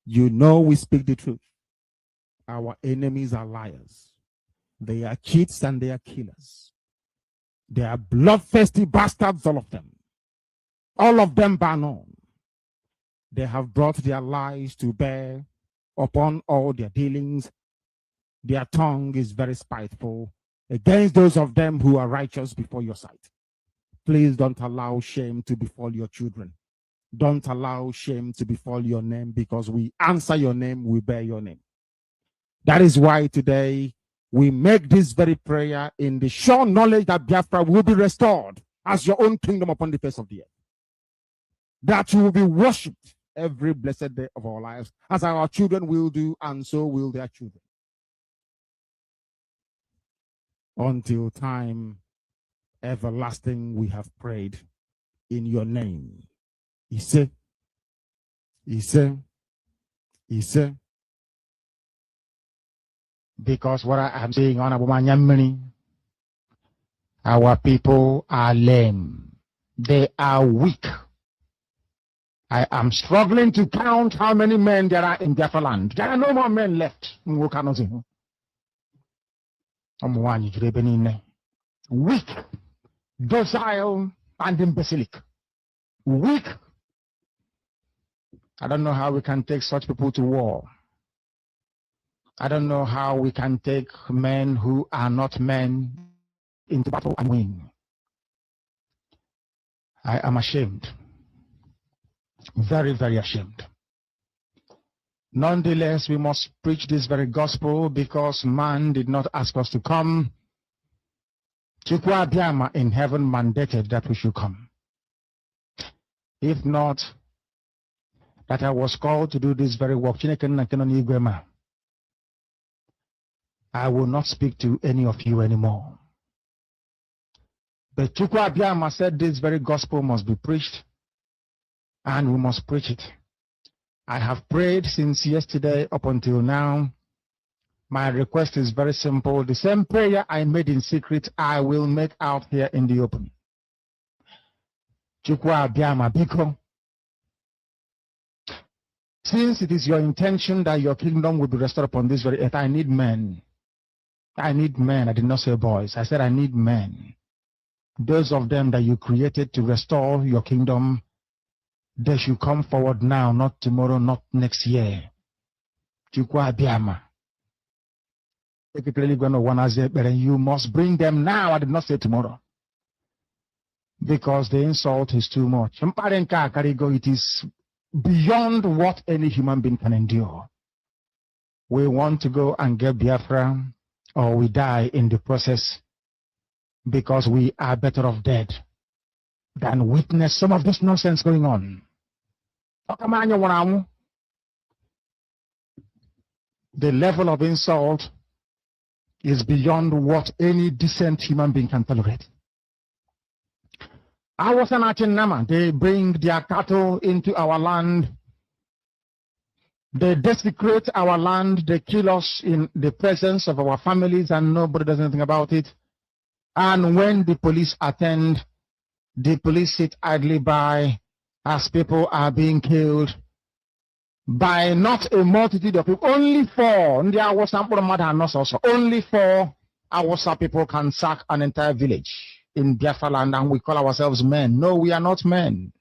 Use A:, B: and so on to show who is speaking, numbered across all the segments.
A: You know we speak the truth. Our enemies are liars. They are cheats and they are killers. They are bloodthirsty bastards, all of them. All of them bar none. They have brought their lies to bear upon all their dealings. Their tongue is very spiteful against those of them who are righteous before your sight. Please don't allow shame to befall your children. Don't allow shame to befall your name, because we answer your name, we bear your name. That is why today we make this very prayer in the sure knowledge that Biafra will be restored as your own kingdom upon the face of the earth. That you will be worshipped every blessed day of our lives, as our children will do, and so will their children. Until time everlasting, we have prayed in your name. He said, because what I am saying on Abumanyamini, our people are lame. They are weak. I am struggling to count how many men there are in Biafra land. There are no more men left. Weak, docile, and imbecilic. Weak. I don't know how we can take such people to war. I don't know how we can take men who are not men into battle and win. I am ashamed. Very, very ashamed. Nonetheless, we must preach this very gospel, because man did not ask us to come. Chukwu Abiyama in heaven mandated that we should come. If not, that I was called to do this very work, I will not speak to any of you anymore. But Chukwu Abiyama said this very gospel must be preached, and we must preach it. I have prayed since yesterday up until now. My request is very simple. The same prayer I made in secret, I will make out here in the open. Chukwu Abiyama biko, since it is your intention that your kingdom will be restored upon this very earth, I need men. I need men. I did not say boys. I said I need men. Those of them that you created to restore your kingdom, they should come forward now, not tomorrow, not next year. Chukwu Abiyama. You must bring them now. I did not say tomorrow. Because the insult is too much. It is beyond what any human being can endure. We want to go and get Biafra, or we die in the process, because we are better off dead than witness some of this nonsense going on. The level of insult is beyond what any decent human being can tolerate. I was an Achinama. They bring their cattle into our land. They desecrate our land. They kill us in the presence of our families, and nobody does anything about it. And when the police attend, the police sit idly by as people are being killed by not a multitude of people. Only 4. Only 4 Awasa people can sack an entire village. in Biafra land and we call ourselves men. No, we are not men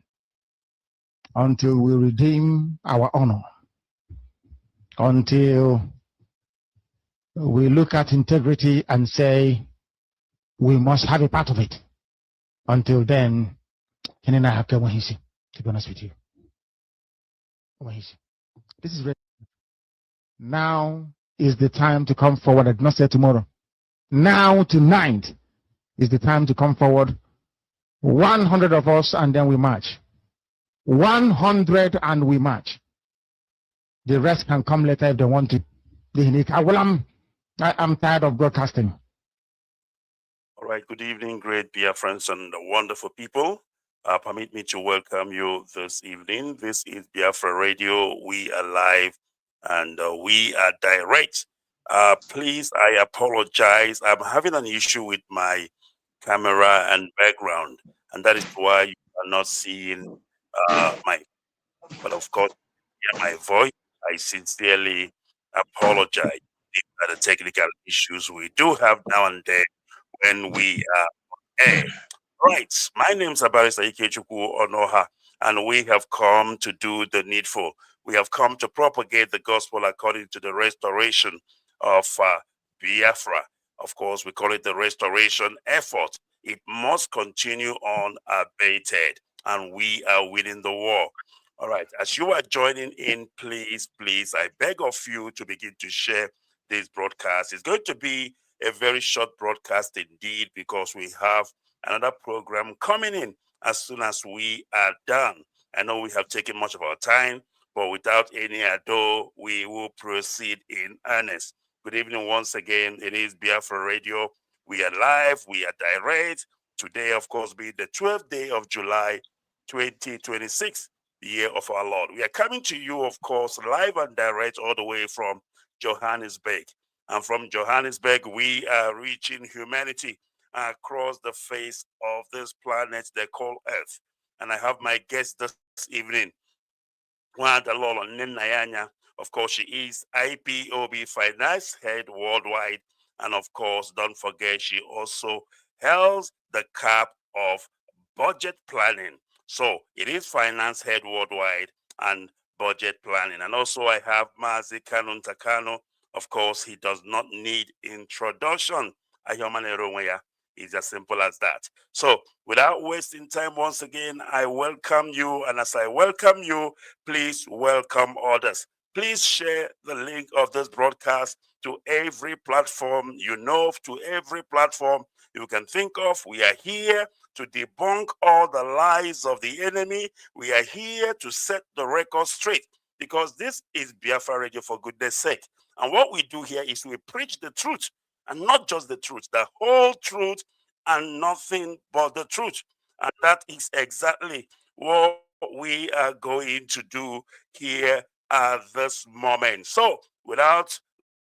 A: until we redeem our honor, until we look at integrity and say we must have a part of it. Until then, to be honest with you. This is ready. Now is the time to come forward. I did not say tomorrow. Now, tonight, is the time to come forward. 100 of us, and then we march. 100 and we march. The rest can come later if they want to. I'm tired of broadcasting.
B: All right, good evening, great dear friends and wonderful people. Permit me to welcome you this evening. This is Biafra Radio. We are live and we are direct. Please, I apologize. I'm having an issue with my camera and background, and that is why you are not seeing but of course, my voice. I sincerely apologize. These are the technical issues we do have now and then when we are on air. Right. My name is Barr Onoha, and we have come to do the needful. We have come to propagate the gospel according to the restoration of Biafra. Of course, we call it the restoration effort. It must continue unabated, and we are winning the war. All right. As you are joining in, please, I beg of you to begin to share this broadcast. It's going to be a very short broadcast indeed, because we have another program coming in as soon as we are done. I know we have taken much of our time, but without any ado, we will proceed in earnest. Good evening once again. It is Biafra Radio. We are live. We are direct. Today, of course, being the 12th day of July, 2026, the year of our Lord. We are coming to you, of course, live and direct all the way from Johannesburg. And from Johannesburg, we are reaching humanity across the face of this planet they call Earth. And I have my guest this evening, Lolo Ninayanya. Of course, she is IykeObed Finance Head Worldwide. And of course, don't forget, she also holds the cap of budget planning. So it is Finance Head Worldwide and budget planning. And also I have Mazi Kanun Takano. Of course, he does not need introduction. It's as simple as that. So without wasting time, once again, I welcome you. And as I welcome you, please welcome others. Please share the link of this broadcast to every platform you know of, to every platform you can think of. We are here to debunk all the lies of the enemy. We are here to set the record straight, because this is Biafra Radio, for goodness sake. And what we do here is we preach the truth, and not just the truth, the whole truth and nothing but the truth. And that is exactly what we are going to do here at this moment. So without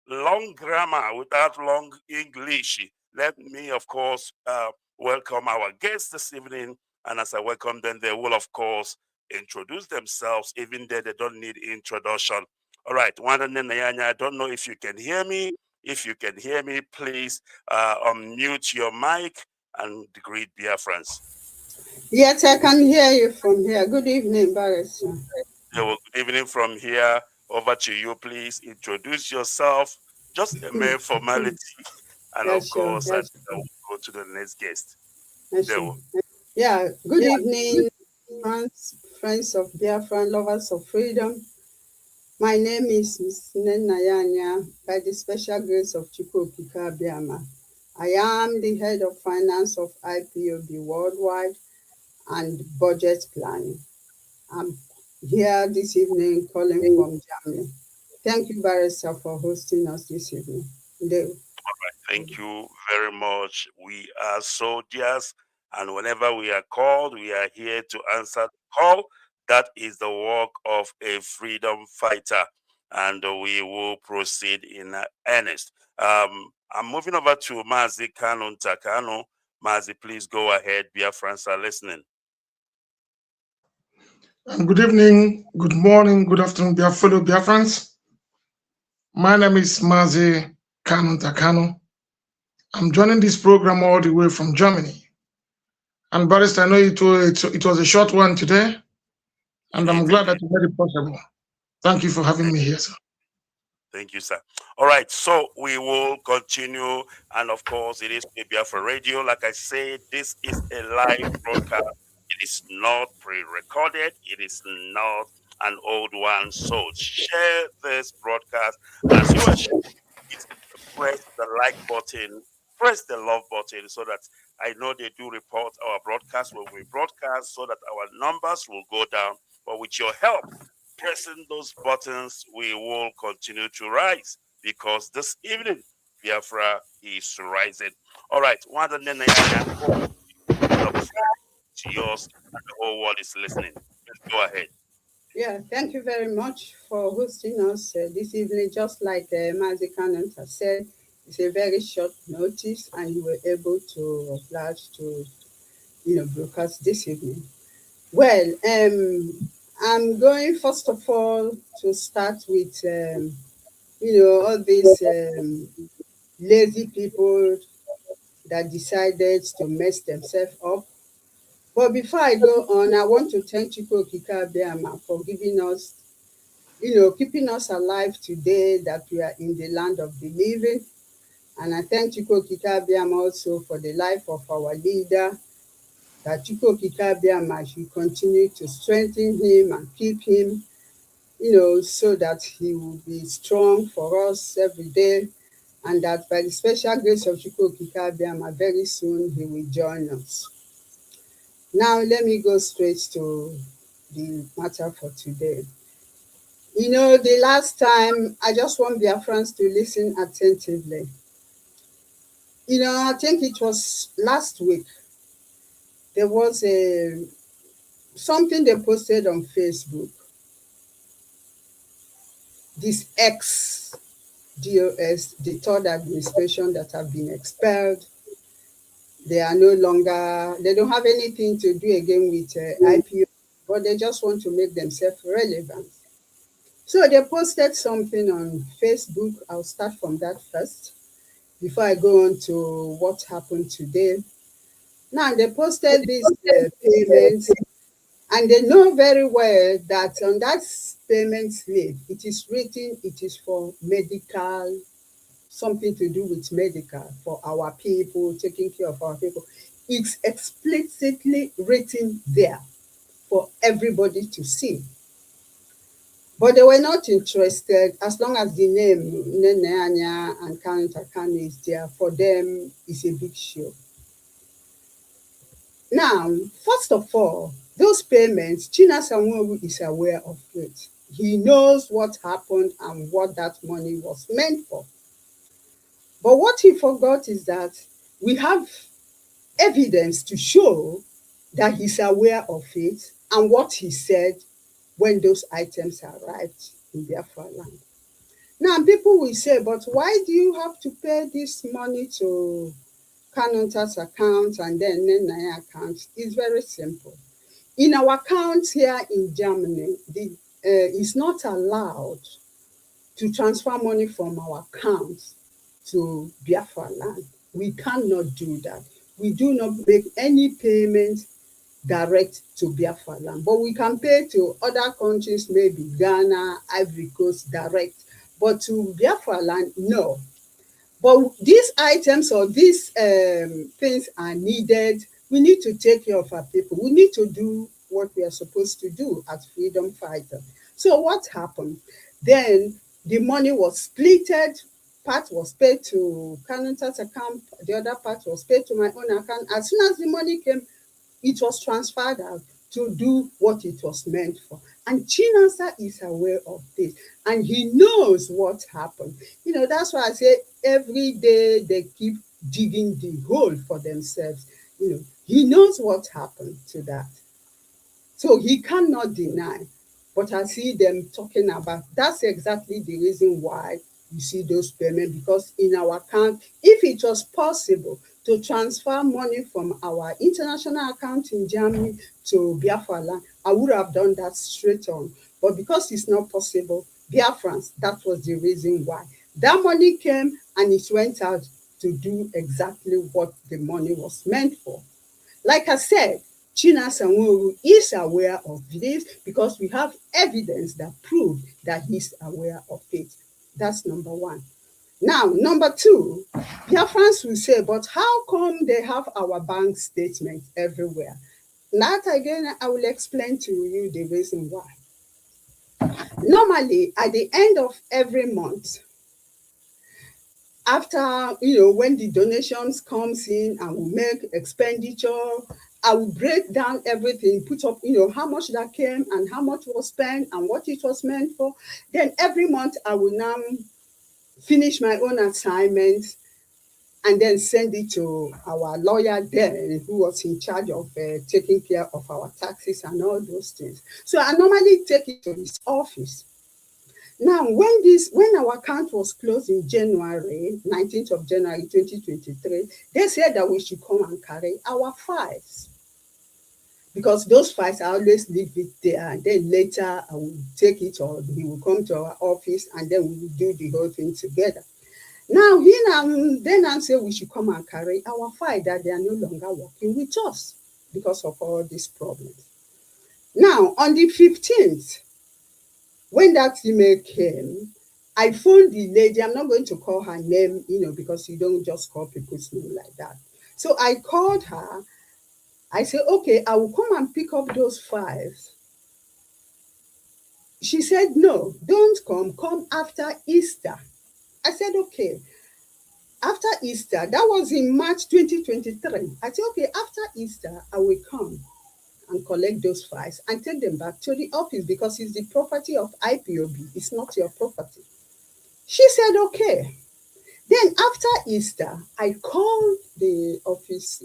B: long grammar, without long English, let me, of course, welcome our guests this evening. And as I welcome them, they will, of course, introduce themselves, even though they don't need introduction. All right, Wanda Nayanya, I don't know if you can hear me. If you can hear me, please unmute your mic and greet Biafrans.
C: Yes, I can hear you from here. Good evening, Barrister.
B: Well, good evening from here. Over to you, please. Introduce yourself. Just a mere formality. And of course, I will go to the next guest.
C: Yeah, good evening, friends of Biafra, lovers of freedom. My name is Ms. Nenayanya, by the special grace of Chukwuokike Abiama. I am the head of finance of IykeObed Worldwide and budget planning. I'm here this evening calling from Germany. Thank you, Barrister, for hosting us this evening.
B: All right, thank you very much. We are soldiers, and whenever we are called, we are here to answer the call. That is the work of a freedom fighter, and we will proceed in earnest. I'm moving over to Mazi Kanun Takano. Mazi, please go ahead. Biafrans are listening.
D: Good evening, good morning, good afternoon, dear fellow Biafrans. My name is Mazi Kanun Takano. I'm joining this program all the way from Germany. And Barrister, I know it was a short one today, and I'm glad that you made it possible. Thank you for having me here, sir.
B: Thank you, sir. All right, so we will continue, and of course, it is Biafra Radio. Like I said, this is a live broadcast. It is not pre-recorded. It is not an old one. So share this broadcast as you are sharing it. Press the like button, press the love button, so that I know they do report our broadcast when we broadcast, so that our numbers will go down. But with your help, pressing those buttons, we will continue to rise, because this evening Biafra is rising. All right, one of the floor is yours, and the whole world is listening. Let's go ahead.
C: Yeah, thank you very much for hosting us this evening. Just like Mazi Cannon has said, it's a very short notice, and you were able to oblige to, broadcast this evening. Well, I'm going first of all to start with, all these lazy people that decided to mess themselves up. But before I go on, I want to thank Chukwu Okike Abiama for giving us, keeping us alive today, that we are in the land of the living. And I thank Chukwu Okike Abiama also for the life of our leader, that Chukwu Okike Abiama should continue to strengthen him and keep him, so that he will be strong for us every day, and that by the special grace of Chukwu Okike Abiama, very soon he will join us. Now, let me go straight to the matter for today. The last time, I just want Biafrans to listen attentively. I think it was last week, there was something they posted on Facebook. This ex-DOS, the third administration that have been expelled, they are no longer, they don't have anything to do again with IPO, but they just want to make themselves relevant. So they posted something on Facebook. I'll start from that first before I go on to what happened today. Now, they posted these payments, and they know very well that on that payment slip, it is written, it is for medical, something to do with medical, for our people, taking care of our people. It's explicitly written there for everybody to see. But they were not interested, as long as the name Neneanya and current account is there. For them, it's a big show. Now, first of all, those payments, Chinasa Nwogu is aware of it. He knows what happened and what that money was meant for. But what he forgot is that we have evidence to show that he's aware of it and what he said when those items arrived in Biafra land. Now, people will say, but why do you have to pay this money to Kanonta's account and then Nenaya account? It's very simple. In our accounts here in Germany, it's not allowed to transfer money from our accounts to Biafra land. We cannot do that. We do not make any payment direct to Biafra land, but we can pay to other countries, maybe Ghana, Ivory Coast, direct, but to Biafra land, no. But these items or these things are needed. We need to take care of our people. We need to do what we are supposed to do as freedom fighters. So what happened? Then the money was splitted. Part was paid to Kanonta's account. The other part was paid to my own account. As soon as the money came, it was transferred out to do what it was meant for. And Chinasa is aware of this, and he knows what happened. That's why I say every day they keep digging the hole for themselves. He knows what happened to that. So he cannot deny. But I see them talking about, that's exactly the reason why you see those payments, because in our account, if it was possible to transfer money from our international account in Germany to Biafra land, I would have done that straight on. But because it's not possible, Biafrans, that was the reason why. That money came and it went out to do exactly what the money was meant for. Like I said, China Sanwo-Olu is aware of this because we have evidence that prove that he's aware of it. That's number one. Now, number two, Biafrans will say, but how come they have our bank statement everywhere? That again, I will explain to you the reason why. Normally, at the end of every month, after, when the donations comes in and we make expenditure, I will break down everything, put up, how much that came and how much was spent and what it was meant for. Then every month I will now finish my own assignment and then send it to our lawyer then, who was in charge of taking care of our taxes and all those things. So I normally take it to his office. Now, when our account was closed in January, 19th of January 2023, they said that we should come and carry our files. Because those files, I always leave it there, and then later I will take it, or he will come to our office and then we will do the whole thing together. Now, then say we should come and carry our file, that they are no longer working with us because of all these problems. Now, on the 15th, when that email came, I phoned the lady. I'm not going to call her name, because you don't just call people's name like that. So I called her. I said, okay, I will come and pick up those files. She said, no, don't come after Easter. I said, okay. After Easter, that was in March 2023. I said, okay, after Easter, I will come and collect those files and take them back to the office because it's the property of IykeObed. It's not your property. She said, okay. Then after Easter, I called the office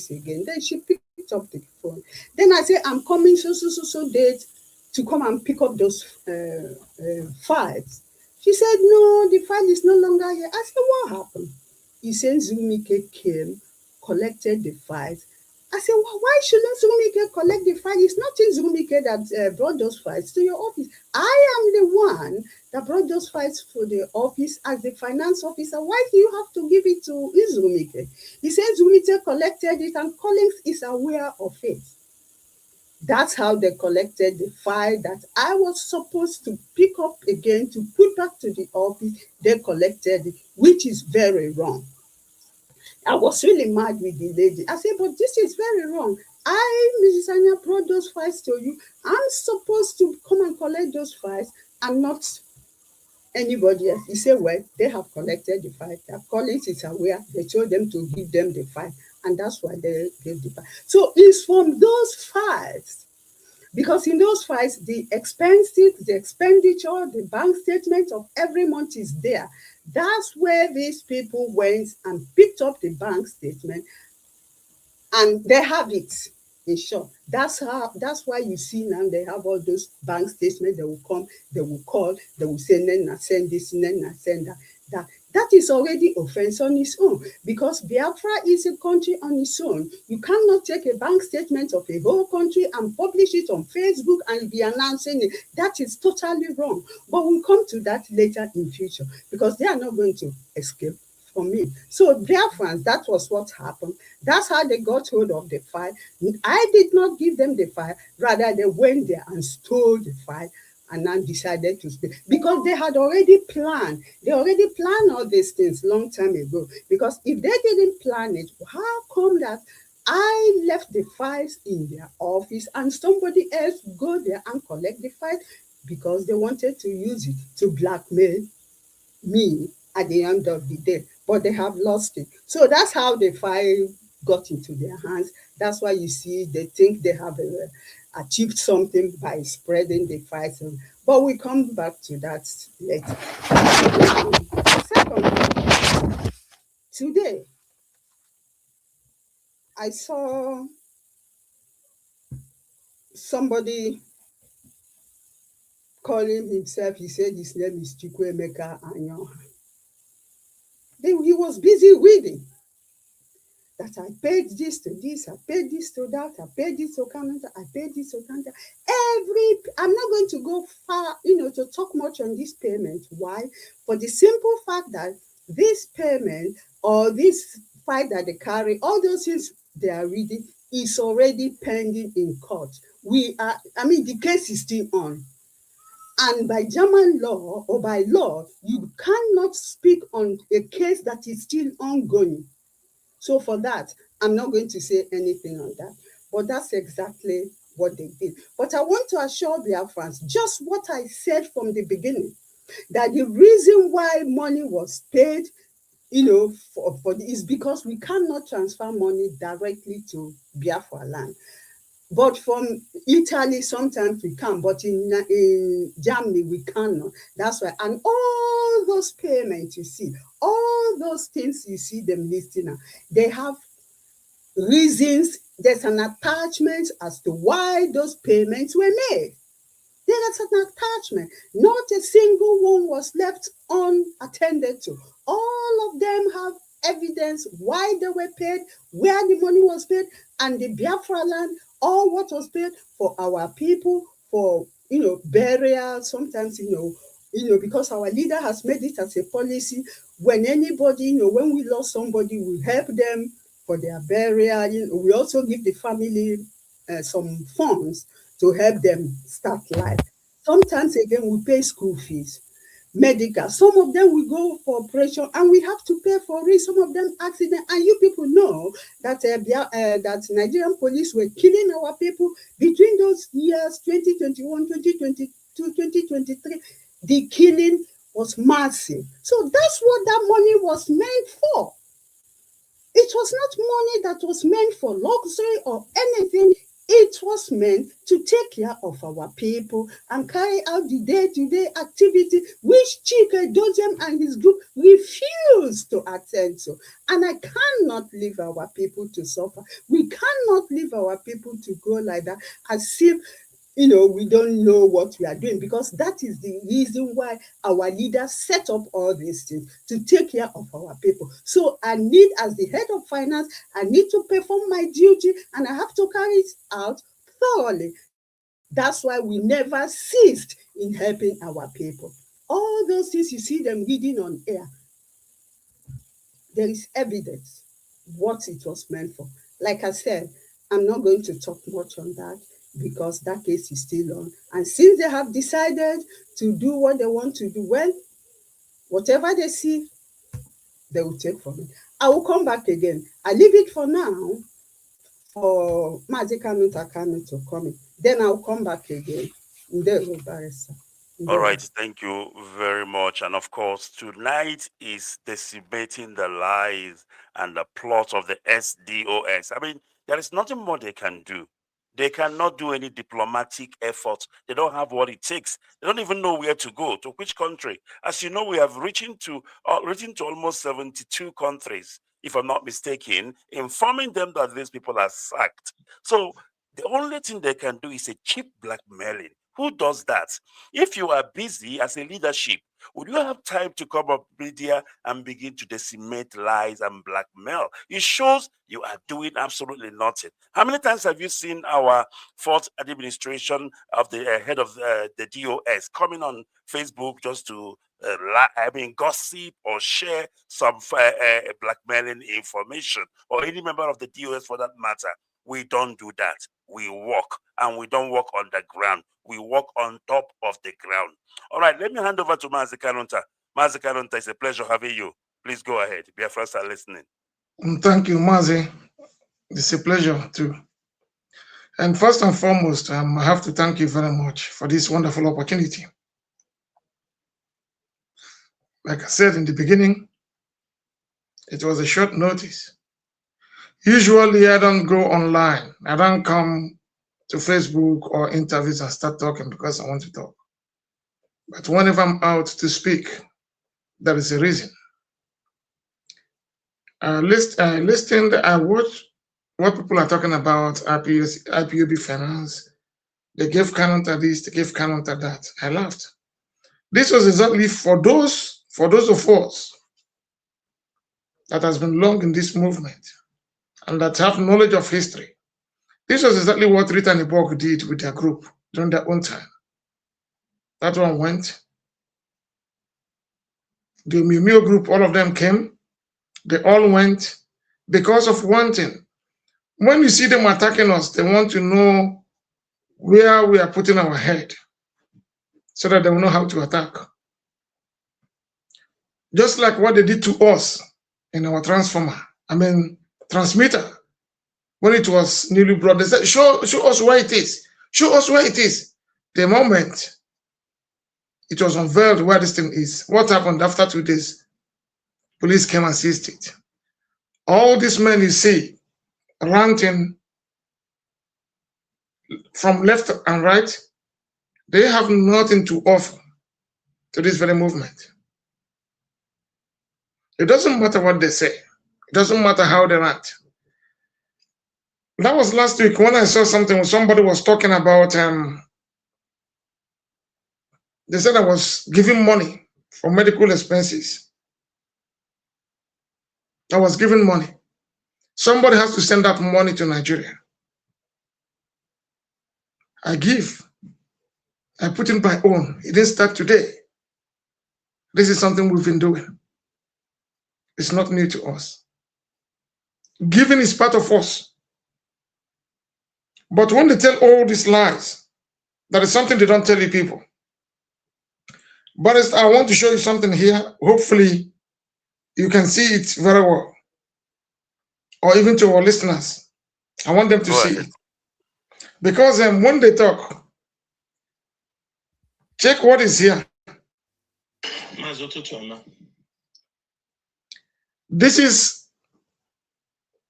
C: again. Then she picked up the phone. Then I said, I'm coming so date to come and pick up those files. She said, no, the file is no longer here. I said, what happened? He said, Zulumike came, collected the files. I said, well, why shouldn't Zulumike collect the file? It's not in Zulumike that brought those files to your office. I am the one that brought those files to the office as the finance officer. Why do you have to give it to Zulumike? He said Zulumike collected it and Collins is aware of it. That's how they collected the file that I was supposed to pick up again to put back to the office. They collected it, which is very wrong. I was really mad with the lady. I said, but this is very wrong. Mrs. Anya, brought those files to you. I'm supposed to come and collect those files and not anybody else. He said, well, they have collected the file. Their colleagues is aware. They told them to give them the file. And that's why they gave the file. So it's from those files. Because in those files, the expenses, the expenditure, the bank statement of every month is there. That's where these people went and picked up the bank statement and they have it. In short, that's why you see now they have all those bank statements. They will come, they will call, they will say, Nena, send this, Nena, send that. That is already offense on its own because Biafra is a country on its own. You cannot take a bank statement of a whole country and publish it on Facebook and be announcing it. That is totally wrong. But we'll come to that later in future because they are not going to escape from me. So Biafrans, that was what happened. That's how they got hold of the file. I did not give them the file. Rather, they went there and stole the file and then decided to speak because they had already planned. They already planned all these things long time ago. Because if they didn't plan it, how come that I left the files in their office and somebody else go there and collect the file? Because they wanted to use it to blackmail me at the end of the day, but they have lost it. So that's how the file got into their hands. That's why you see they think they have achieved something by spreading the files. But we come back to that later. Secondly, today I saw somebody calling himself, he said his name is Chukwuemeka Anyoha. Then he was busy reading that I paid this to this, I paid this to that, I paid this to Canada, I paid this to Canada. I'm not going to go far, to talk much on this payment. Why? For the simple fact that this payment or this fight that they carry, all those things they are reading is already pending in court. The case is still on. And by German law or by law, you cannot speak on a case that is still ongoing. So for that, I'm not going to say anything on that. But that's exactly what they did. But I want to assure Biafrans, just what I said from the beginning, that the reason why money was paid, is because we cannot transfer money directly to Biafra land. But from Italy, sometimes we can, but in Germany, we cannot. That's why. And all those payments you see, all those things you see them listing now, they have reasons. There's an attachment as to why those payments were made. There is an attachment. Not a single one was left unattended to. All of them have evidence why they were paid, where the money was paid, and the Biafra land, all what was paid for our people, for burial. Sometimes because our leader has made it as a policy, when anybody, when we lost somebody, we help them for their burial. We also give the family some funds to help them start life. Sometimes again, we pay school fees, medical. Some of them we go for operation and we have to pay for it. Some of them accident. And you people know that that Nigerian police were killing our people between those years 2021, 2022, 2023. The killing was massive. So that's what that money was meant for. It was not money that was meant for luxury or anything. It was meant to take care of our people and carry out the day-to-day activity, which Chike Dozem and his group refused to attend to. And I cannot leave our people to suffer. We cannot leave our people to go like that as if we don't know what we are doing, because that is the reason why our leaders set up all these things, to take care of our people. So I need, as the head of finance, I need to perform my duty, and I have to carry it out thoroughly. That's why we never ceased in helping our people. All those things you see them reading on air, there is evidence what it was meant for. Like I said, I'm not going to talk much on that, because that case is still on. And since they have decided to do what they want to do, well, whatever they see, they will take from it. I will come back again. I leave it for now for Mazi Kanu to come in. Then I'll come back again.
B: All right, thank you very much. And of course, tonight is decimating the lies and the plot of the SDOS. I mean, there is nothing more they can do. They cannot do any diplomatic effort. They don't have what it takes. They don't even know where to go, to which country. As you know, we have written to almost 72 countries, if I'm not mistaken, informing them that these people are sacked. So the only thing they can do is a cheap blackmailing. Who does that? If you are busy as a leadership, would you have time to come up media and begin to decimate lies and blackmail? It shows you are doing absolutely nothing. How many times have you seen our fourth administration of the head of the DOS coming on Facebook just to gossip or share some blackmailing information, or any member of the DOS for that matter? We don't do that. We walk, and we don't walk on the ground. We walk on top of the ground. All right, let me hand over to Mazi Kanunta. Mazi Kanunta, it's a pleasure having you. Please go ahead. Biafrans are listening.
D: Thank you, Mazi. It's a pleasure too. And first and foremost, I have to thank you very much for this wonderful opportunity. Like I said in the beginning, it was a short notice. Usually, I don't go online. I don't come to Facebook or interviews and start talking because I want to talk. But whenever I'm out to speak, there is a reason. Listening, I watch what people are talking about, IPOB finance. They gave counter this, they gave counter that. I laughed. This was exactly for those of us that has been long in this movement and that have knowledge of history. This was exactly what Rita and Ibok did with their group during their own time. That one went. The Miu group, all of them came. They all went because of one thing. When you see them attacking us, they want to know where we are putting our head so that they will know how to attack. Just like what they did to us in our transmitter. When it was newly brought, they said, show us where it is. Show us where it is. The moment it was unveiled where this thing is, what happened after 2 days? Police came and seized it. All these men you see ranting from left and right, they have nothing to offer to this very movement. It doesn't matter what they say. It doesn't matter how they act. That was last week when I saw something when somebody was talking about, they said I was giving money for medical expenses. I was giving money. Somebody has to send that money to Nigeria. I give. I put in my own. It didn't start today. This is something we've been doing. It's not new to us. Giving is part of us. But when they tell all these lies, that is something they don't tell the people. But I want to show you something here. Hopefully, you can see it very well. Or even to our listeners. I want them to see it. Because when they talk, check what is here. This is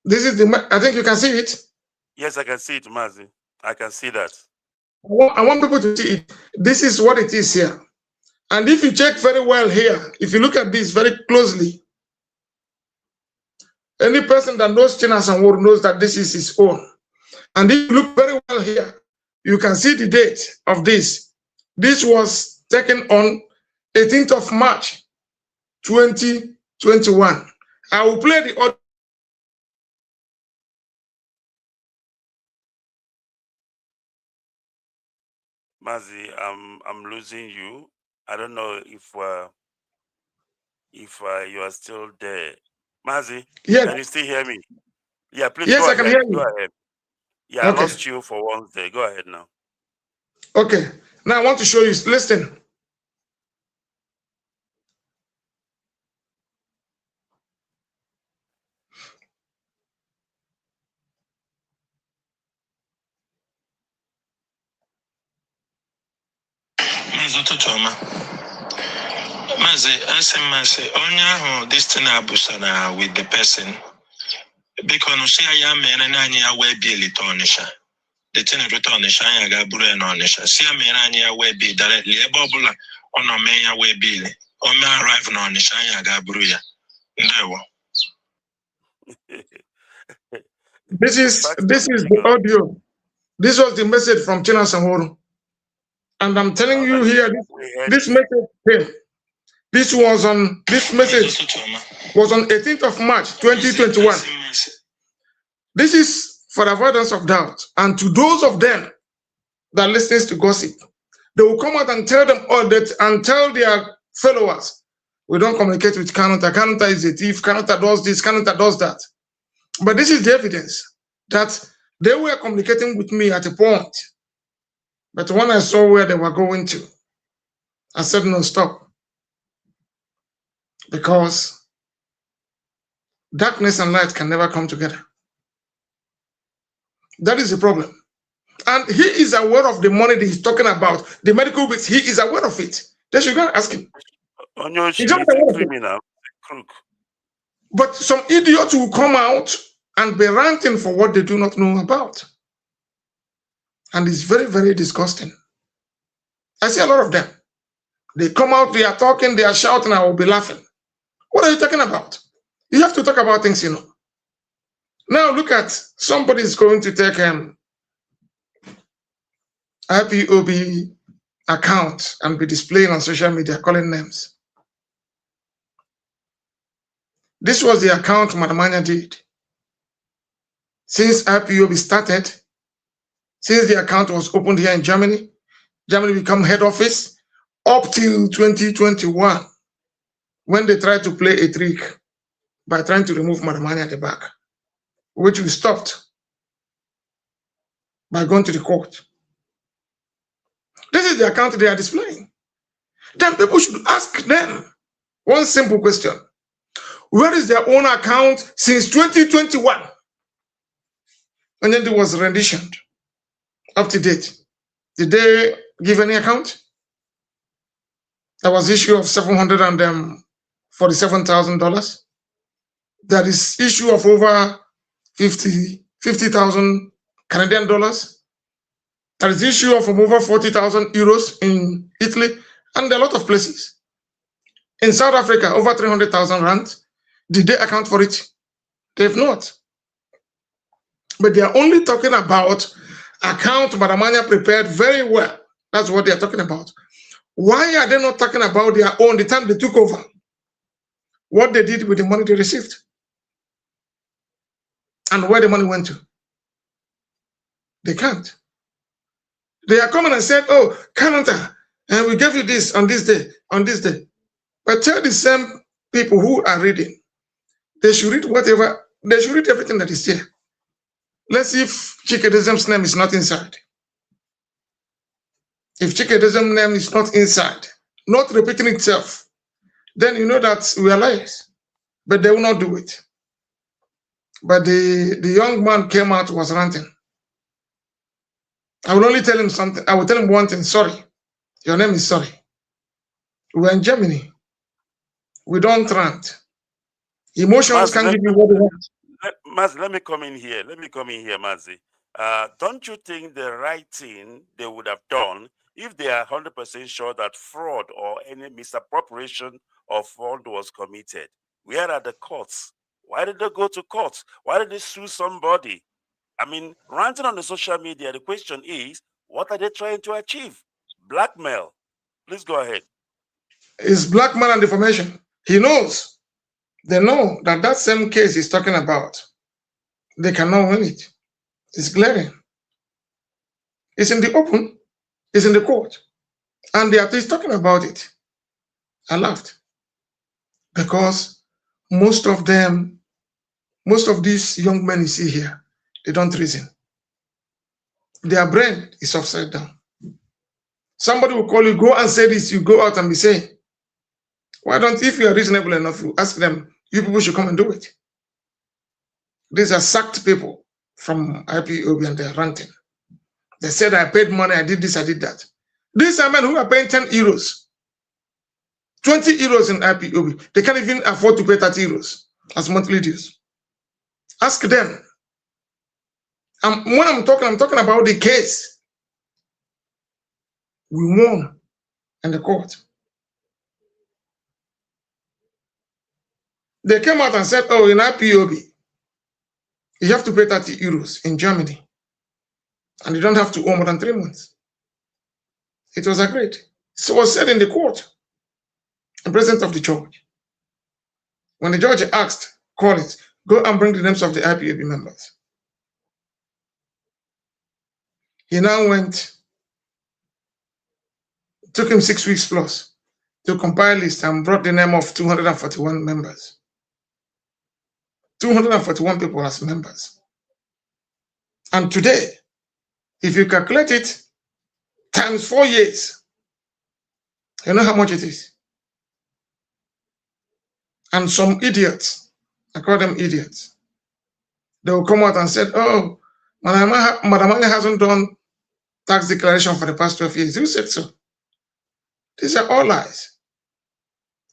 D: the, I think you can see it.
B: Yes, I can see it, Mazi. I can see that.
D: I want people to see it. This is what it is here. And if you check very well here, if you look at this very closely, any person that knows Chinas and Word knows that this is his own. And if you look very well here, you can see the date of this. This was taken on 18th of March, 2021. I will play the audio.
B: Mazi, I'm losing you. I don't know if you are still there. Mazi,
D: yes.
B: Can you still hear me? Yeah, please
D: yes,
B: go
D: I
B: ahead.
D: can hear you.
B: Go ahead. Yeah,
D: okay.
B: I lost you for once there. Go ahead now.
D: Okay. Now I want to show you. Listen.
E: Mazi, SMS, only this thing abusana with the person. Because she I am and I will be litonisha. The thing retonisha, I got Buru and Onisha. See a man, I will be directly a bubble on a man, I will be. Or may arrive on Onisha, I got Bruya. No.
D: This is the audio. This was the message from China Sahoro. And I'm telling you here, this message came. This message was on 18th of March, 2021. This is for the avoidance of doubt. And to those of them that listens to gossip, they will come out and tell them all that and tell their followers, we don't communicate with Kanata. Kanata is a thief. Kanata does this. Kanata does that. But this is the evidence that they were communicating with me at a point. But when I saw where they were going to, I said, no, stop. Because darkness and light can never come together. That is the problem. And he is aware of the money that he's talking about, the medical bills. He is aware of it. They should go and ask him.
B: He's a criminal, crook.
D: But some idiots will come out and be ranting for what they do not know about. And it's very, very disgusting. I see a lot of them. They come out, they are talking, they are shouting, I will be laughing. What are you talking about? You have to talk about things, you know. Now look at somebody is going to take IykeObed account and be displaying on social media, calling names. This was the account Madamanya did. Since IykeObed started, since the account was opened here in Germany, Germany became head office, up till 2021, when they tried to play a trick by trying to remove Madamanya at the back, which we stopped. by going to the court. This is the account they are displaying. Then people should ask them one simple question. Where is their own account since 2021? And then there was rendition up to date. Did they give any account? There was issue of $747,000. There is issue of over 50,000 Canadian dollars. There is issue of over 40,000 euros in Italy and a lot of places. In South Africa, over 300,000 rand. Did they account for it? They've not. But they are only talking about account Madamania prepared very well. That's what they are talking about. Why are they not talking about their own, the time they took over? What they did with the money they received? And where the money went to? They can't. They are coming and said, oh, Canada, and we gave you this on this day, on this day. But tell the same people who are reading, they should read whatever, they should read everything that is there. Let's see if Chickedism's name is not inside. If Chickedism's name is not inside, not repeating itself, then you know that we are liars. But they will not do it. But the young man came out, was ranting. I will only tell him something. I will tell him one thing. Sorry. Your name is sorry. We're in Germany. We don't rant. Emotions can give you what they want.
B: Mazi, let me come in here. Mazi. Don't you think the right thing they would have done if they are 100% sure that fraud or any misappropriation of fund was committed? Where are the courts? Why did they go to court? Why did they sue somebody? I mean, ranting on the social media, the question is, what are they trying to achieve? Blackmail. Please go ahead.
D: It's blackmail and defamation. He knows. They know that that same case he's talking about, they cannot win it. It's glaring. It's in the open. It's in the court. And they are just talking about it. I laughed. Because most of these young men you see here, they don't reason. Their brain is upside down. Somebody will call you, go and say this, you go out and be saying, why don't, if you are reasonable enough, you ask them, you people should come and do it. These are sacked people from IykeObed and they're ranting. They said, I paid money, I did this, I did that. These are men who are paying 10 euros, 20 euros in IykeObed. They can't even afford to pay 30 euros as monthly dues. Ask them. When I'm talking about the case. We won in the court. They came out and said, oh, in IykeObed, you have to pay 30 euros in Germany. And you don't have to owe more than 3 months. It was agreed. So it was said in the court, in presence of the judge. When the judge asked, call it, go and bring the names of the IykeObed members. He now went, took him 6 weeks plus to compile list and brought the name of 241 members. 241 people as members. And today, if you calculate it times 4 years, you know how much it is. And some idiots, I call them idiots, they will come out and say, oh, Madam hasn't done tax declaration for the past 12 years. Who said so? These are all lies.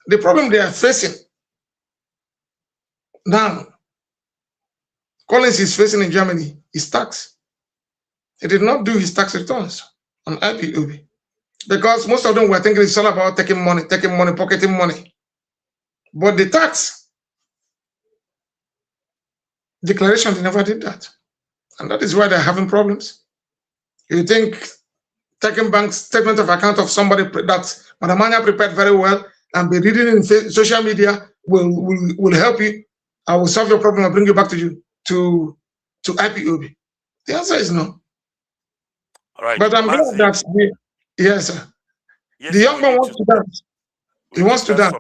D: The problem they are facing now, Collins is facing in Germany is tax. He did not do his tax returns on IykeObed because most of them were thinking it's all about taking money, pocketing money. But the tax declaration, they never did that. And that is why they're having problems. You think taking bank statement of account of somebody that Madamania prepared very well and be reading in social media will help you. I will solve your problem and bring you back to IykeObed. The answer is no.
B: All right.
D: But I'm glad that yes, sir.
B: Yes,
D: the young man wants to dance. He wants to dance.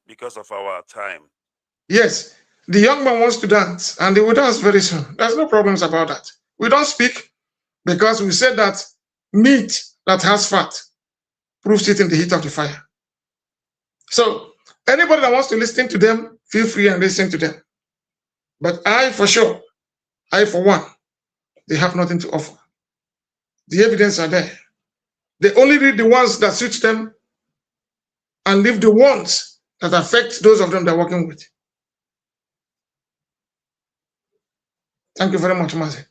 B: Because of our time.
D: Yes, the young man wants to dance, and he will dance very soon. There's no problems about that. We don't speak. Because we said that meat that has fat proves it in the heat of the fire. So anybody that wants to listen to them, feel free and listen to them. But I, for sure, I, for one, they have nothing to offer. The evidence are there. They only read the ones that suit them and leave the ones that affect those of them they're working with. Thank you very much, Mazi.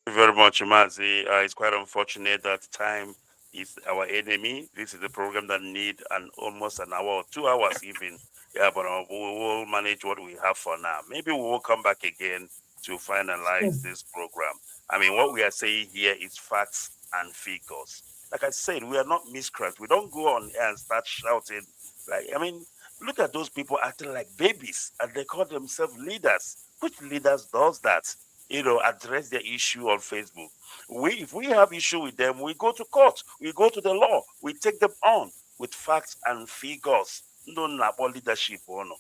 B: Thank you very much, Mazi. It's quite unfortunate that time is our enemy. This is a program that need almost an hour or 2 hours even. Yeah, but we will manage what we have for now. Maybe we will come back again to finalize this program. I mean, what we are saying here is facts and figures. Like I said, we are not miscreants. We don't go on air and start shouting. Like, I mean, look at those people acting like babies and they call themselves leaders. Which leaders does that? Address their issue on Facebook. If we have issue with them, we go to court, we go to the law, we take them on with facts and figures. No nabo leadership, no.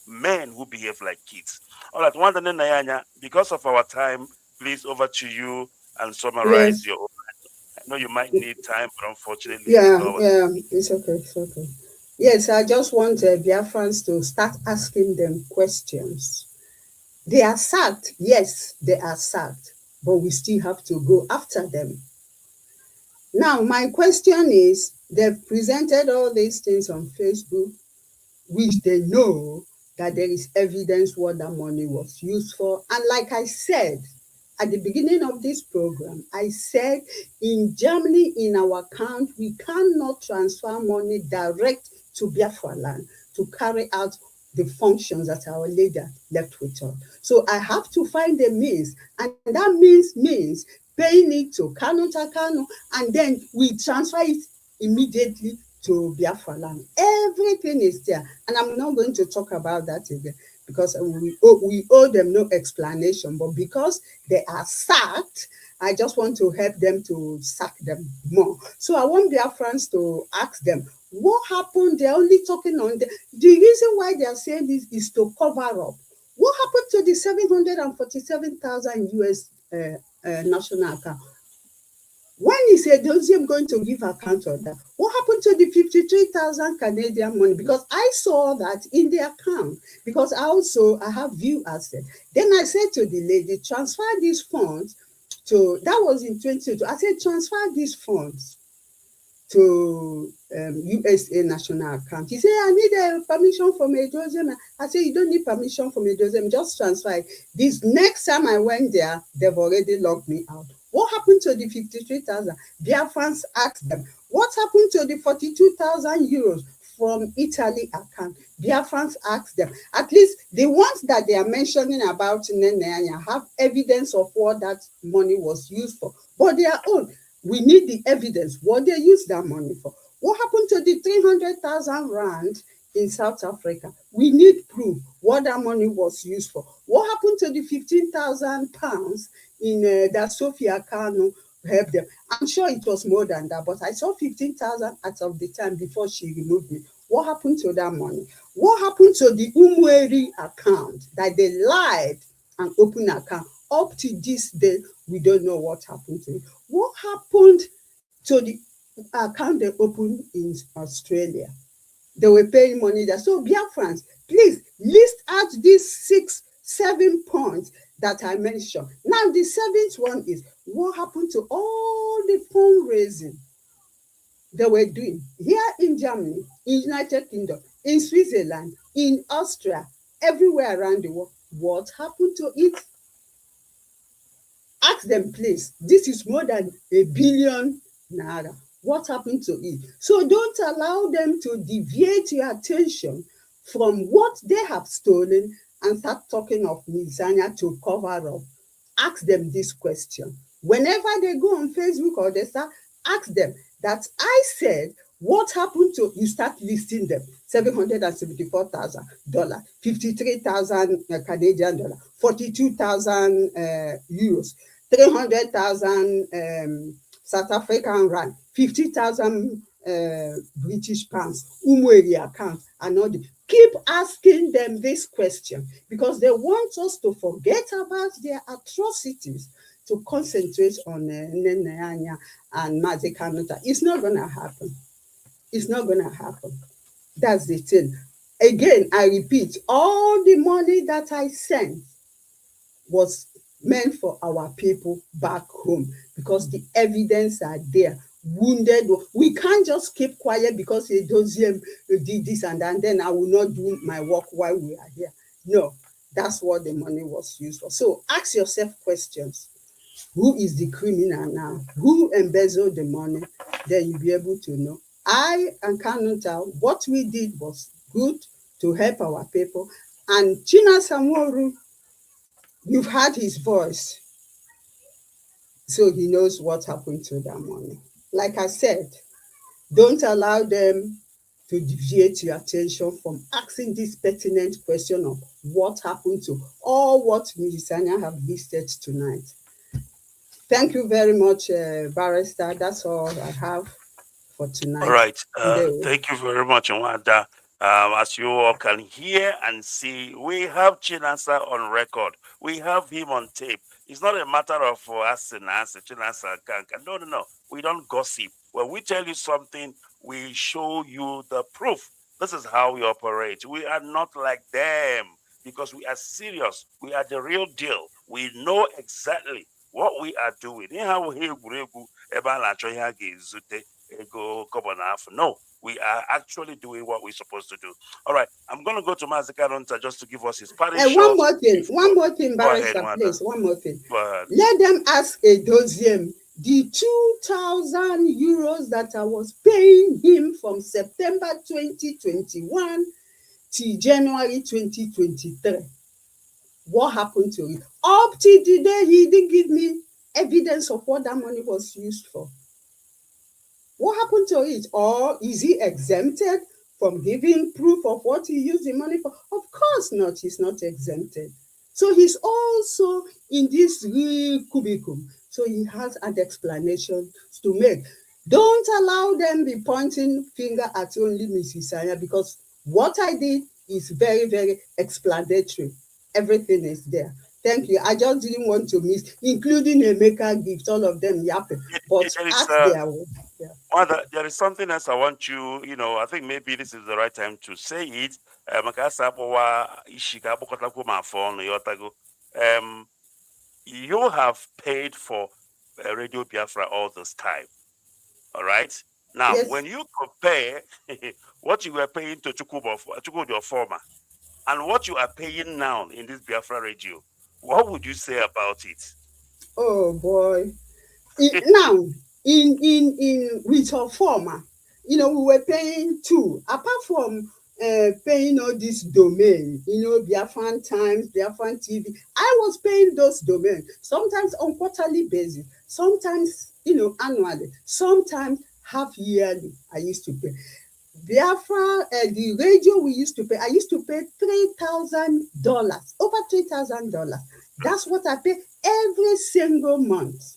B: Men who behave like kids. All right, one Nayanya, because of our time, please over to you and summarize your own. I know you might need time, but unfortunately,
C: it's okay. Yes, I just want Biafrans to start asking them questions. They are sacked. Yes, they are sacked, but we still have to go after them. Now, my question is, they've presented all these things on Facebook, which they know that there is evidence what that money was used for. And like I said, at the beginning of this program, I said in Germany, in our account, we cannot transfer money direct to Biafra land to carry out the functions that our leader left with us. So I have to find a means, and that means paying it to Kano, and then we transfer it immediately to Biafra land. Everything is there, and I'm not going to talk about that again because we owe them no explanation, but because they are sacked, I just want to help them to sack them more. So I want Biafrans to ask them, what happened? They're only talking on the reason why they are saying this is to cover up. What happened to the 747,000 US national account? When he said, I'm going to give account of that, what happened to the 53,000 Canadian money? Because I saw that in the account, because I have view asset. Then I said to the lady, transfer these funds to, that was in 2022. I said, transfer these funds to USA national account. He said, I need a permission from a Josem. I said, you don't need permission from a Josem, just transfer it. This next time I went there, they've already logged me out. What happened to the 53,000? Biafrans asked them, what happened to the 42,000 euros from Italy account? Biafrans asked them. At least the ones that they are mentioning about Nenenya have evidence of what that money was used for. But their own, we need the evidence, what they used that money for. What happened to the 300,000 rand in South Africa? We need proof what that money was used for. What happened to the 15,000 pounds in that Sophia Kano helped them? I'm sure it was more than that, but I saw 15,000 as of the time before she removed me. What happened to that money? What happened to the Umweri account that they lied and opened an account? Up to this day, we don't know what happened to it. What happened to the account they opened in Australia? They were paying money there. So Biafrans, please list out these 6-7 points that I mentioned. Now the seventh one is, what happened to all the fundraising they were doing here in Germany, in United Kingdom, in Switzerland, in Austria, everywhere around the world? What happened to it? Ask them, please. This is more than $1 billion naira. What happened to it? So don't allow them to deviate your attention from what they have stolen and start talking of Mizania to cover up. Ask them this question. Whenever they go on Facebook or they start, ask them that I said, what happened to, you start listing them, $774,000, 53,000 Canadian dollar, 42,000 euros, 300,000 South African rand, 50,000 British pounds, Umweri account, and all the. Keep asking them this question because they want us to forget about their atrocities. to concentrate on Nenayanya and Mazi Kanuta. It's not going to happen. It's not going to happen. That's the thing. Again, I repeat, all the money that I sent was meant for our people back home because the evidence are there. Wounded, we can't just keep quiet because a dozier did this and that, and then I will not do my work while we are here. No, that's what the money was used for. So ask yourself questions. Who is the criminal now? Who embezzled the money? Then you'll be able to know. I and Kanuta, what we did was good to help our people. And China Samoru, you've heard his voice, so he knows what happened to that money. Like I said, don't allow them to deviate your attention from asking this pertinent question of what happened to all what Mrs. Anya have listed tonight. Thank you very much, Barrister. That's all I have for tonight.
B: All right. Thank you very much, Nwada. As you all can hear and see, we have Chinasa on record. We have him on tape. It's not a matter of asking Chinasa. No. We don't gossip. When we tell you something, we show you the proof. This is how we operate. We are not like them because we are serious. We are the real deal. We know exactly what we are doing. No, we are actually doing what we're supposed to do. All right, I'm going to go to Mazika Runta just to give us his party shot.
C: One more thing, Barrister, please. One more thing. Let them ask a dozier the 2,000 euros that I was paying him from September 2021 to January 2023. What happened to it? Up till the day he didn't give me evidence of what that money was used for. What happened to it? Or is he exempted from giving proof of what he used the money for? Of course not. He's not exempted. So he's also in this real cubicum. So he has an explanation to make. Don't allow them be pointing finger at only Mrs. Sanya because what I did is very, very explanatory. Everything is there. Thank you. I just didn't want to miss, including a maker gift, all of them yapping. But ask their way. Yeah.
B: Mother, there is something else I want you, I think maybe this is the right time to say it. You have paid for Radio Biafra all this time. All right? Now,
C: Yes.
B: when you compare what you were paying to Chukwudi, your former, and what you are paying now in this Biafra radio, what would you say about it?
C: Oh boy. Now, in with our former, we were paying two. Apart from paying all this domain, Biafran Times, Biafran TV, I was paying those domains, sometimes on quarterly basis, sometimes, annually, sometimes half yearly, I used to pay. Biafra, the radio we used to pay, I used to pay $3,000, over $3,000. That's what I pay every single month.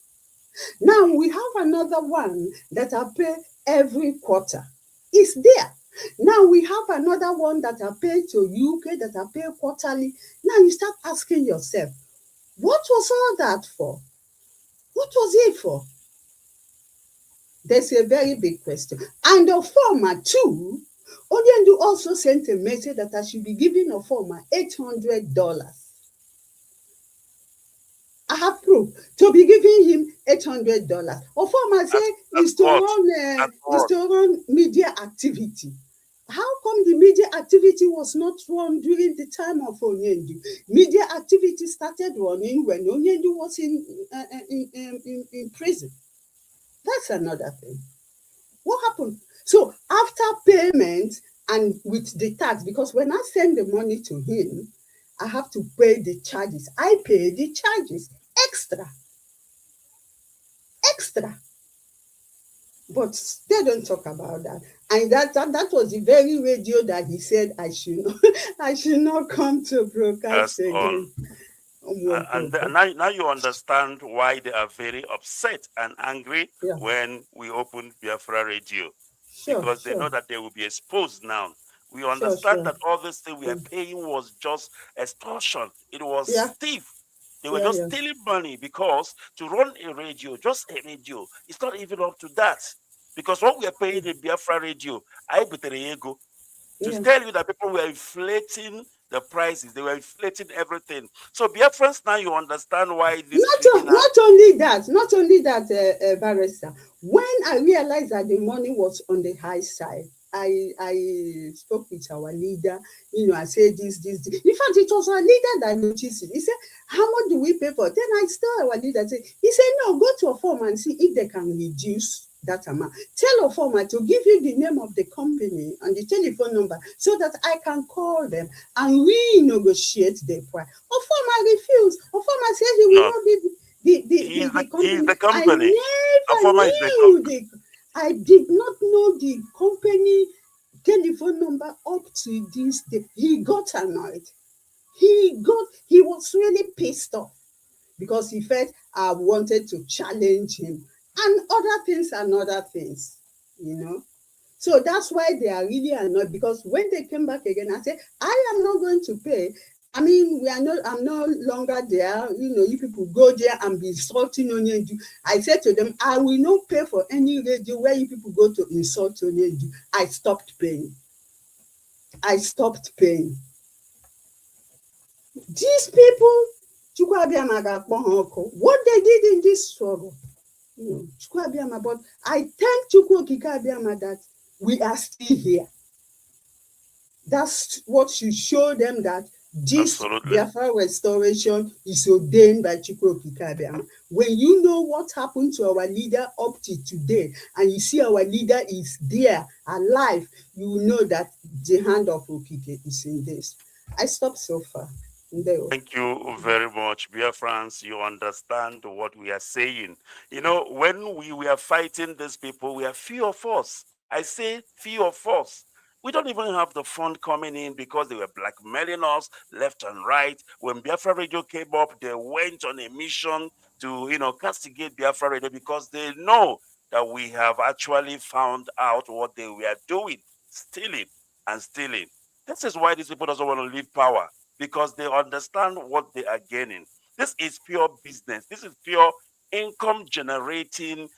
C: Now we have another one that I pay every quarter. It's there. Now we have another one that I pay to UK that I pay quarterly. Now you start asking yourself, what was all that for? What was it for? There's a very big question. And the former too, Odiendu also sent a message that I should be giving a former $800. I have proof to be giving him $800. Ofoma say is to run media activity. How come the media activity was not run during the time of Onyendu? Media activity started running when Onyendu was in prison. That's another thing. What happened? So after payment and with the tax, because when I send the money to him, I have to pay the charges. I pay the charges extra. But they don't talk about that. And that was the very radio that he said I should not come to broadcast again.
B: And now you understand why they are very upset and angry when we open Biafra radio. Because they know that they will be exposed now. We understand that all this thing we are paying was just extortion. It was thief. They were
C: Yeah,
B: just
C: yeah.
B: stealing money because to run a radio, just a radio, it's not even up to that. Because what we are paying in Biafra radio, I put ego to
C: Yeah.
B: tell you that people were inflating the prices, they were inflating everything. So Biafrans, now you understand why these criminals.
C: Not only that, Barrister. When I realized that the money was on the high side, I spoke with our leader. I said this. In fact, it was our leader that noticed it. He said, "How much do we pay for?" Then I told our leader, he said, "No, go to a firm and see if they can reduce that amount. Tell a farmer to give you the name of the company and the telephone number so that I can call them and renegotiate the price." A farmer refused. A farmer said he will
B: No,
C: not be the
B: he's
C: company.
B: the
C: I
B: company. A
C: never
B: former is the
C: knew I did not know the company telephone number up to this day. He got annoyed. He was really pissed off because he felt I wanted to challenge him and other things. So that's why they are really annoyed, because when they came back again, I said, I am not going to pay. I mean, I'm no longer there. You people go there and be insulting Onyendu. I said to them, I will not pay for any radio where you people go to insult Onyendu. I stopped paying. These people, what they did in this struggle, but I thank Chukwu Okike Abiyama that we are still here. That's what should show them that this
B: Absolutely.
C: Biafra restoration is ordained by Chukwu Okike Abiyama. When you know what happened to our leader up to today, and you see our leader is there, alive, you will know that the hand of Okike is in this. I stopped so far.
B: Thank you very much, Biafrans. You understand what we are saying. When we were fighting these people, we are few of us. I say few of us. We don't even have the fund coming in because they were blackmailing us left and right. When Biafra Radio came up, they went on a mission to, castigate Biafra Radio because they know that we have actually found out what they were doing, stealing and stealing. This is why these people doesn't want to leave power, because they understand what they are gaining. This is pure business. This is pure income generating,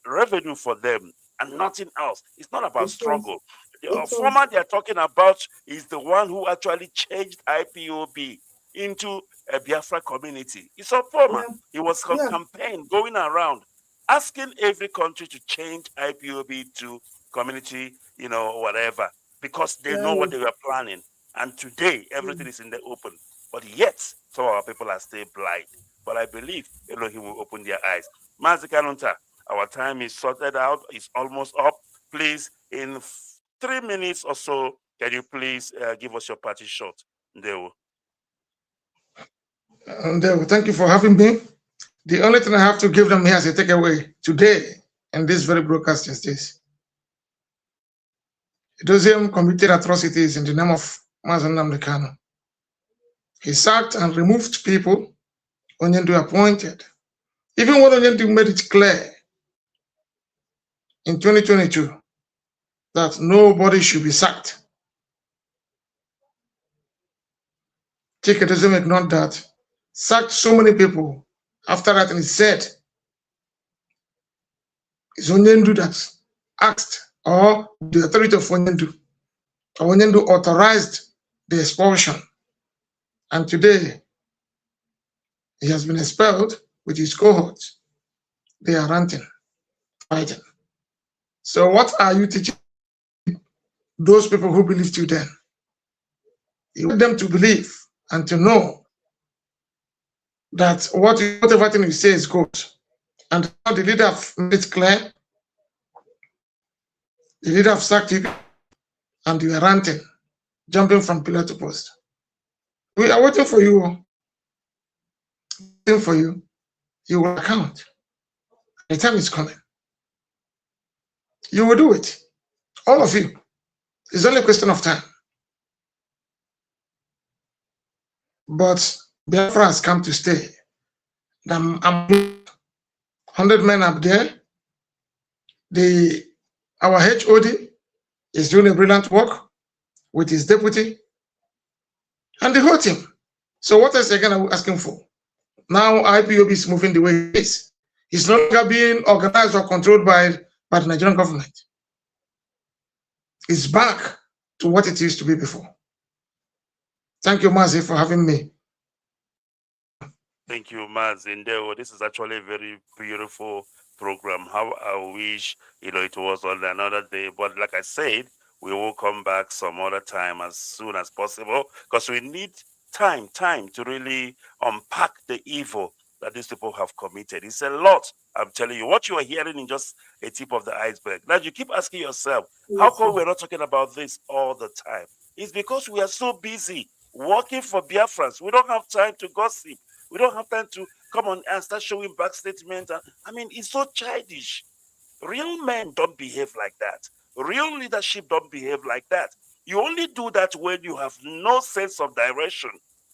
B: revenue for them and nothing else. It's not about struggle. The former they are talking about is the one who actually changed IPOB into a Biafra community. It's a former. He was on campaign going around asking every country to change IPOB to community, whatever, because they know what they were planning. And today, everything is in the open. But yet, some of our people are still blind. But I believe Elohim will open their eyes. Mazikanunta, our time is sorted out. It's almost up. Please, in 3 minutes or so, can you please give us your party shot? Ndewo.
D: Thank you for having me. The only thing I have to give them here as a takeaway today in this very broadcast is this. Those committed atrocities in the name of Mazen Nnamdi Kanu. He sacked and removed people Onyendu appointed. Even when Onyendu made it clear in 2022 that nobody should be sacked, Chike ignored that, sacked so many people. After that, and he said, it's Onyendu that asked, or the authority of Onyendu. Onyendu authorized the expulsion. And today, he has been expelled with his cohorts. They are ranting, fighting. So what are you teaching those people who believed you then? You want them to believe and to know that whatever thing you say is good. And how the leader made it clear, the leader of sacked you, and you are ranting, jumping from pillar to post. We are waiting for you. Waiting for you. You will account. The time is coming. You will do it. All of you. It's only a question of time. But Biafra has come to stay. I'm 100 men up there. Our HOD is doing a brilliant work with his deputy and the whole team. So what else again are we asking for? Now IPOB is moving the way it is. It's no longer being organized or controlled by the Nigerian government. It's back to what it used to be before. Thank you, Mazi, for having me.
B: Thank you, Mazindeo. This is actually a very beautiful program. How I wish it was on another day. But like I said, we will come back some other time as soon as possible because we need time to really unpack the evil that these people have committed. It's a lot. I'm telling you, what you are hearing is just a tip of the iceberg. Now you keep asking yourself, how come we're not talking about this all the time? It's because we are so busy working for Biafrans. We don't have time to gossip. We don't have time to come on and start showing back statements. I mean, it's so childish. Real men don't behave like that. Real leadership don't behave like that. You only do that when you have no sense of direction,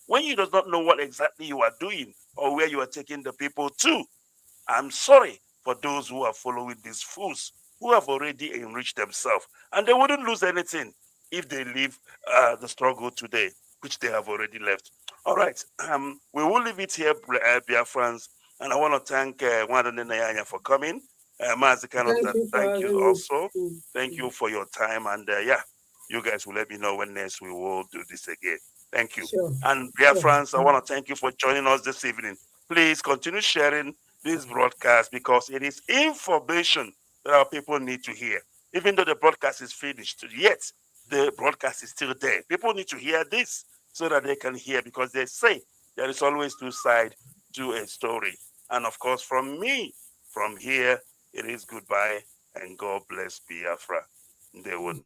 B: when you do not know what exactly you are doing or where you are taking the people to. I'm sorry for those who are following these fools who have already enriched themselves, and they wouldn't lose anything if they leave the struggle today, which they have already left. All right, we will leave it here, Biafrans, and I want to thank Wanda Nayanya for coming.
C: Thank you for
B: thank you
C: having me.
B: also. Thank you for your time, and yeah, you guys will let me know when next we will do this again. Thank you.
C: Sure.
B: And Biafrans, I want to thank you for joining us this evening. Please continue sharing this broadcast because it is information that our people need to hear. Even though the broadcast is finished, yet the broadcast is still there. People need to hear this so that they can hear because they say there is always two sides to a story. And of course, from me, from here, it is goodbye and God bless Biafra. They would.